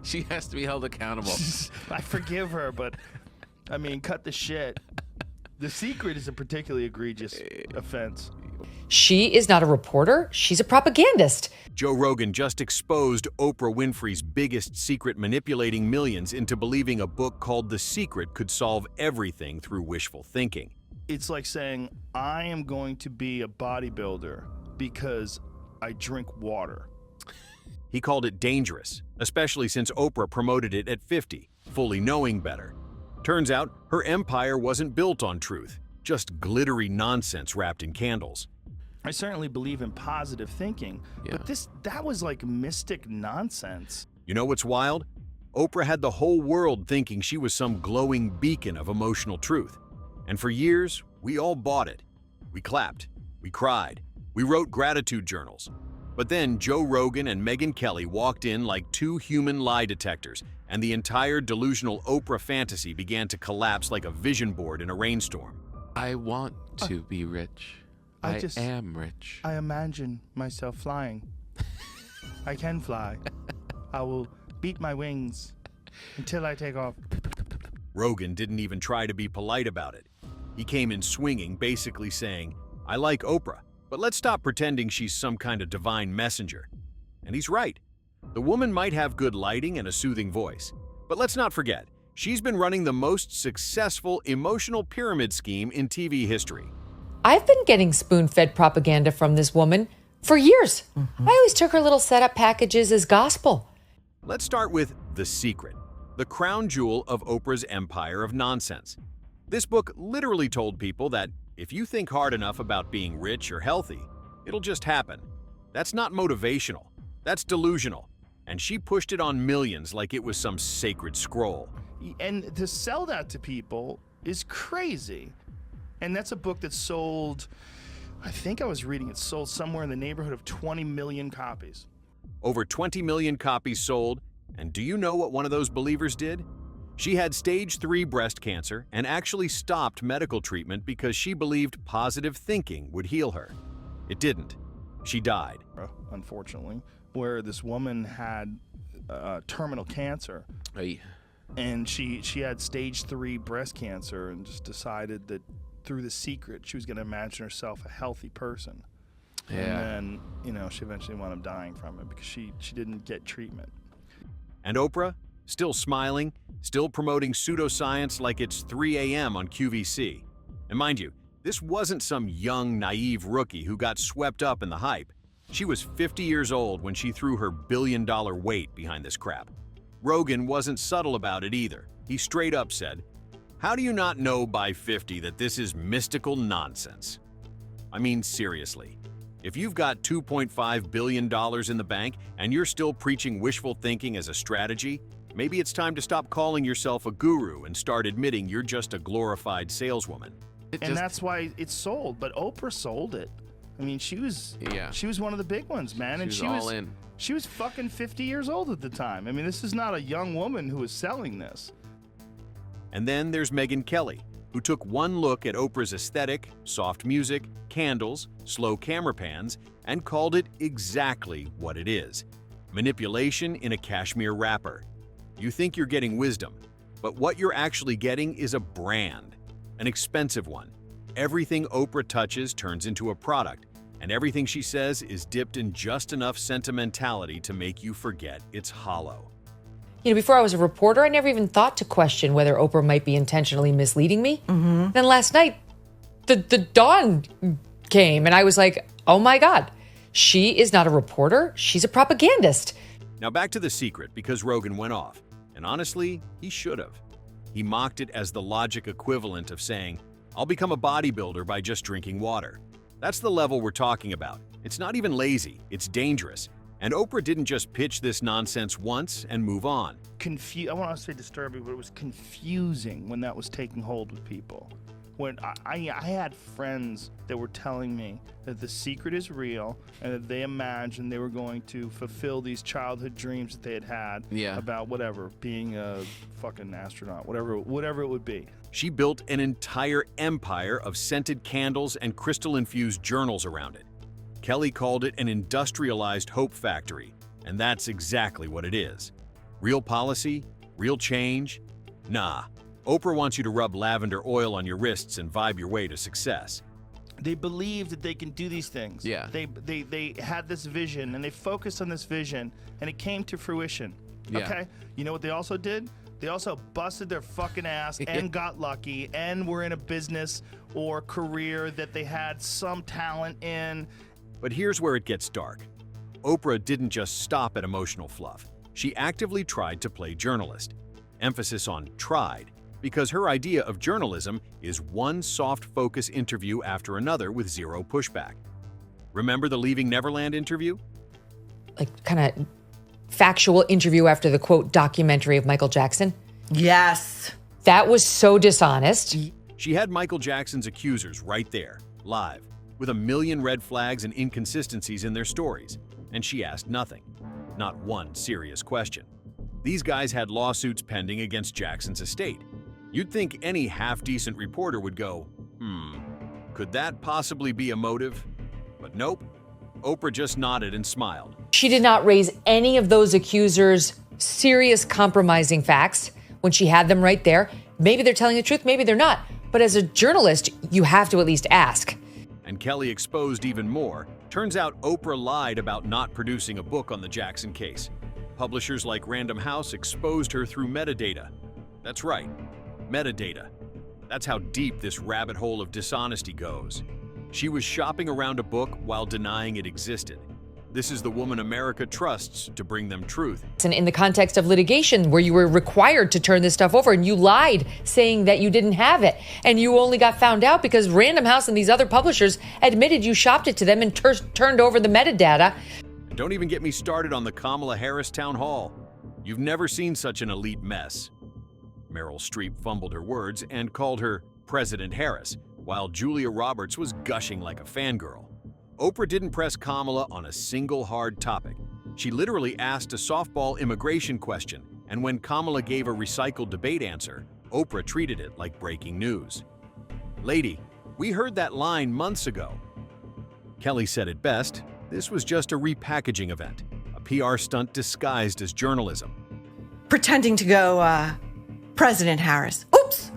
She has to be held accountable. I forgive her, but I mean, cut the shit. The Secret is a particularly egregious offense. She is not a reporter. She's a propagandist. Joe Rogan just exposed Oprah Winfrey's biggest secret, manipulating millions into believing a book called The Secret could solve everything through wishful thinking. It's like saying, I am going to be a bodybuilder because I drink water. He called it dangerous, especially since Oprah promoted it at 50, fully knowing better. Turns out her empire wasn't built on truth, just glittery nonsense wrapped in candles. I certainly believe in positive thinking, but that was like mystic nonsense. You know what's wild? Oprah had the whole world thinking she was some glowing beacon of emotional truth. And for years, we all bought it. We clapped, we cried, we wrote gratitude journals. But then Joe Rogan and Megyn Kelly walked in like two human lie detectors, and the entire delusional Oprah fantasy began to collapse like a vision board in a rainstorm. I want to be rich. I am rich. I imagine myself flying. I can fly. I will beat my wings until I take off. Rogan didn't even try to be polite about it. He came in swinging, basically saying, I like Oprah, but let's stop pretending she's some kind of divine messenger. And he's right. The woman might have good lighting and a soothing voice, but let's not forget, she's been running the most successful emotional pyramid scheme in TV history. I've been getting spoon-fed propaganda from this woman for years. I always took her little setup packages as gospel. Let's start with The Secret, the crown jewel of Oprah's empire of nonsense. This book literally told people that if you think hard enough about being rich or healthy, it'll just happen. That's not motivational. That's delusional. And she pushed it on millions like it was some sacred scroll. And to sell that to people is crazy. And that's a book that sold, I think I was reading, it sold somewhere in the neighborhood of 20 million copies. Over 20 million copies sold, and do you know what one of those believers did? She had stage 3 breast cancer and actually stopped medical treatment because she believed positive thinking would heal her. It didn't. She died. Unfortunately, where this woman had terminal cancer. Hey. And she had stage 3 breast cancer and just decided that through The Secret, she was going to imagine herself a healthy person. Yeah. And then, she eventually wound up dying from it because she didn't get treatment. And Oprah, still smiling, still promoting pseudoscience like it's 3 a.m. on QVC. And mind you, this wasn't some young, naive rookie who got swept up in the hype. She was 50 years old when she threw her billion-dollar weight behind this crap. Rogan wasn't subtle about it either. He straight up said, "How do you not know by 50 that this is mystical nonsense?" I mean, seriously. If you've got $2.5 billion in the bank and you're still preaching wishful thinking as a strategy, maybe it's time to stop calling yourself a guru and start admitting you're just a glorified saleswoman. That's why it sold, but Oprah sold it. I mean, she was one of the big ones, man. She was all in. She was fucking 50 years old at the time. I mean, this is not a young woman who was selling this. And then there's Megyn Kelly, who took one look at Oprah's aesthetic, soft music, candles, slow camera pans, and called it exactly what it is: manipulation in a cashmere wrapper. You think you're getting wisdom, but what you're actually getting is a brand, an expensive one. Everything Oprah touches turns into a product, and everything she says is dipped in just enough sentimentality to make you forget it's hollow. Before I was a reporter, I never even thought to question whether Oprah might be intentionally misleading me. Then last night, the dawn came, and I was like, oh my God, she is not a reporter. She's a propagandist. Now back to The Secret, because Rogan went off. And honestly, he should have. He mocked it as the logic equivalent of saying, I'll become a bodybuilder by just drinking water. That's the level we're talking about. It's not even lazy, it's dangerous. And Oprah didn't just pitch this nonsense once and move on. I want to say disturbing, but it was confusing when that was taking hold with people. When I had friends that were telling me that The Secret is real and that they imagined they were going to fulfill these childhood dreams that they had about whatever, being a fucking astronaut, whatever it would be. She built an entire empire of scented candles and crystal-infused journals around it. Kelly called it an industrialized hope factory, and that's exactly what it is. Real policy? Real change? Nah. Oprah wants you to rub lavender oil on your wrists and vibe your way to success. They believe that they can do these things. Yeah. They had this vision, and they focused on this vision, and it came to fruition. Yeah. Okay? You know what they also did? They also busted their fucking ass and got lucky and were in a business or career that they had some talent in. But here's where it gets dark. Oprah didn't just stop at emotional fluff. She actively tried to play journalist. Emphasis on tried, because her idea of journalism is one soft focus interview after another with zero pushback. Remember the Leaving Neverland interview? Like kind of factual interview after the quote documentary of Michael Jackson. Yes. That was so dishonest. She had Michael Jackson's accusers right there, live, with a million red flags and inconsistencies in their stories, and she asked nothing. Not one serious question. These guys had lawsuits pending against Jackson's estate. You'd think any half-decent reporter would go, could that possibly be a motive? But nope. Oprah just nodded and smiled. She did not raise any of those accusers' serious compromising facts when she had them right there. Maybe they're telling the truth, maybe they're not. But as a journalist, you have to at least ask. And Kelly exposed even more. Turns out Oprah lied about not producing a book on the Jackson case. Publishers like Random House exposed her through metadata. That's right, metadata. That's how deep this rabbit hole of dishonesty goes. She was shopping around a book while denying it existed. This is the woman America trusts to bring them truth. And in the context of litigation, where you were required to turn this stuff over and you lied saying that you didn't have it, and you only got found out because Random House and these other publishers admitted you shopped it to them and turned over the metadata. And don't even get me started on the Kamala Harris town hall. You've never seen such an elite mess. Meryl Streep fumbled her words and called her President Harris, while Julia Roberts was gushing like a fangirl. Oprah didn't press Kamala on a single hard topic. She literally asked a softball immigration question, and when Kamala gave a recycled debate answer, Oprah treated it like breaking news. Lady, we heard that line months ago. Kelly said it best, this was just a repackaging event, a PR stunt disguised as journalism. Pretending to go, President Harris. Oops.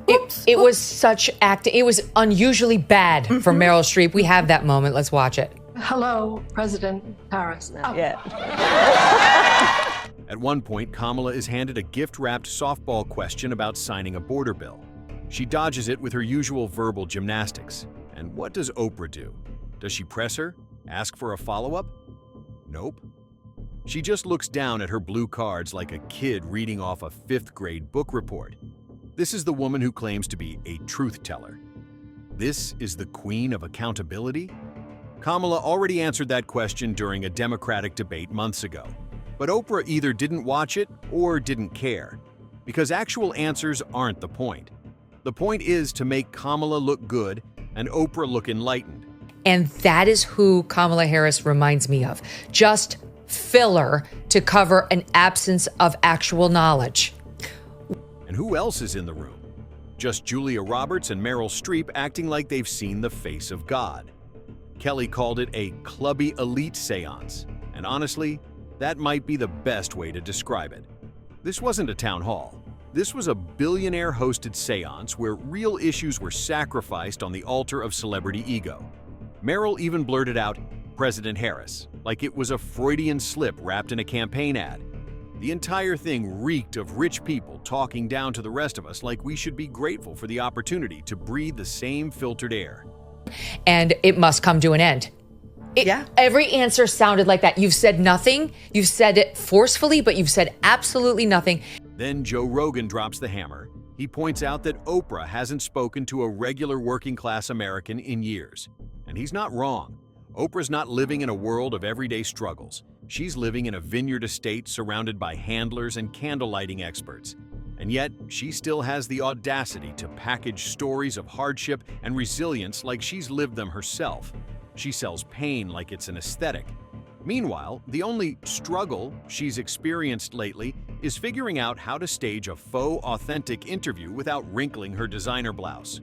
It was such acting. It was unusually bad for Meryl Streep. We have that moment. Let's watch it. Hello, President Harris. Oh. Yeah. At one point, Kamala is handed a gift-wrapped softball question about signing a border bill. She dodges it with her usual verbal gymnastics. And what does Oprah do? Does she press her? Ask for a follow-up? Nope. She just looks down at her blue cards like a kid reading off a 5th-grade book report. This is the woman who claims to be a truth teller. This is the queen of accountability? Kamala already answered that question during a Democratic debate months ago. But Oprah either didn't watch it or didn't care. Because actual answers aren't the point. The point is to make Kamala look good and Oprah look enlightened. And that is who Kamala Harris reminds me of. Just filler to cover an absence of actual knowledge. And who else is in the room? Just Julia Roberts and Meryl Streep acting like they've seen the face of God. Kelly called it a clubby elite seance, and honestly, that might be the best way to describe it. This wasn't a town hall. This was a billionaire-hosted seance where real issues were sacrificed on the altar of celebrity ego. Meryl even blurted out, President Harris, like it was a Freudian slip wrapped in a campaign ad. The entire thing reeked of rich people talking down to the rest of us like we should be grateful for the opportunity to breathe the same filtered air. And it must come to an end. Yeah. Every answer sounded like that. You've said nothing. You've said it forcefully, but you've said absolutely nothing. Then Joe Rogan drops the hammer. He points out that Oprah hasn't spoken to a regular working-class American in years. And he's not wrong. Oprah's not living in a world of everyday struggles. She's living in a vineyard estate surrounded by handlers and candlelighting experts. And yet, she still has the audacity to package stories of hardship and resilience like she's lived them herself. She sells pain like it's an aesthetic. Meanwhile, the only struggle she's experienced lately is figuring out how to stage a faux authentic interview without wrinkling her designer blouse.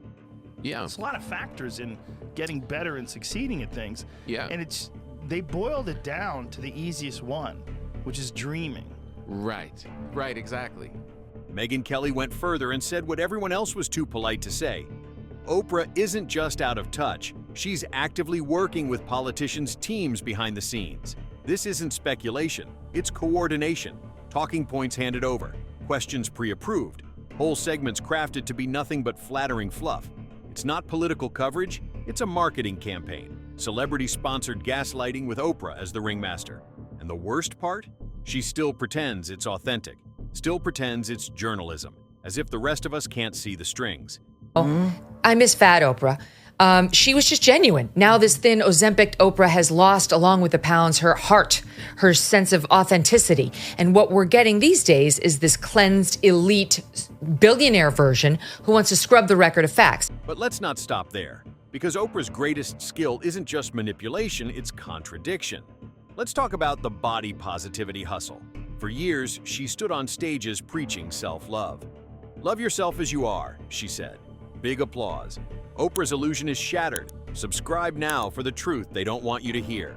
Yeah. There's a lot of factors in getting better and succeeding at things. Yeah. And they boiled it down to the easiest one, which is dreaming. Right, exactly. Megyn Kelly went further and said what everyone else was too polite to say. Oprah isn't just out of touch, she's actively working with politicians' teams behind the scenes. This isn't speculation, it's coordination. Talking points handed over, questions pre-approved, whole segments crafted to be nothing but flattering fluff. It's not political coverage, it's a marketing campaign. Celebrity-sponsored gaslighting with Oprah as the ringmaster. And the worst part? She still pretends it's authentic, still pretends it's journalism, as if the rest of us can't see the strings. I miss fat Oprah. She was just genuine. Now this thin Ozempic Oprah has lost, along with the pounds, her heart, her sense of authenticity. And what we're getting these days is this cleansed, elite, billionaire version who wants to scrub the record of facts. But let's not stop there, because Oprah's greatest skill isn't just manipulation, it's contradiction. Let's talk about the body positivity hustle. For years, she stood on stages preaching self-love. "Love yourself as you are," she said. Big applause. Oprah's illusion is shattered. Subscribe now for the truth they don't want you to hear.